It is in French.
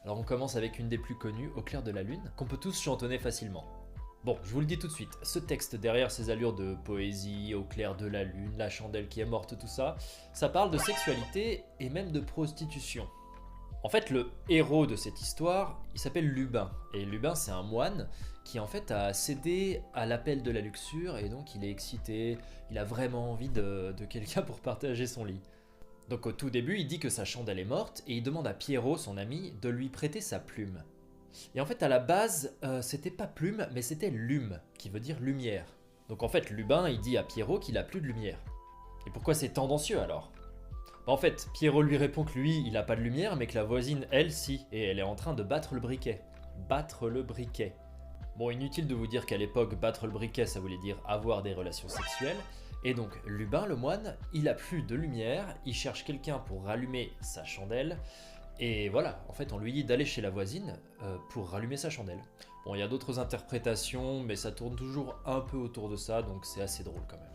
Alors on commence avec une des plus connues, Au clair de la lune, qu'on peut tous chantonner facilement. Bon, je vous le dis tout de suite, ce texte derrière ses allures de poésie, au clair de la lune, la chandelle qui est morte, tout ça, ça parle de sexualité et même de prostitution. En fait, le héros de cette histoire, il s'appelle Lubin. Et Lubin, c'est un moine qui en fait a cédé à l'appel de la luxure et donc il est excité, il a vraiment envie de quelqu'un pour partager son lit. Donc au tout début, il dit que sa chandelle est morte et il demande à Pierrot, son ami, de lui prêter sa plume. Et en fait, à la base, c'était pas plume, mais c'était lume, qui veut dire lumière. Donc en fait, Lubin, il dit à Pierrot qu'il a plus de lumière. Et pourquoi c'est tendancieux alors? En fait, Pierrot lui répond que lui, il a pas de lumière, mais que la voisine, elle, si, et elle est en train de battre le briquet. Battre le briquet. Bon, inutile de vous dire qu'à l'époque, battre le briquet, ça voulait dire avoir des relations sexuelles. Et donc, Lubin, le moine, il a plus de lumière, il cherche quelqu'un pour rallumer sa chandelle. Et voilà, en fait, on lui dit d'aller chez la voisine pour rallumer sa chandelle. Bon, il y a d'autres interprétations, mais ça tourne toujours un peu autour de ça, donc c'est assez drôle quand même.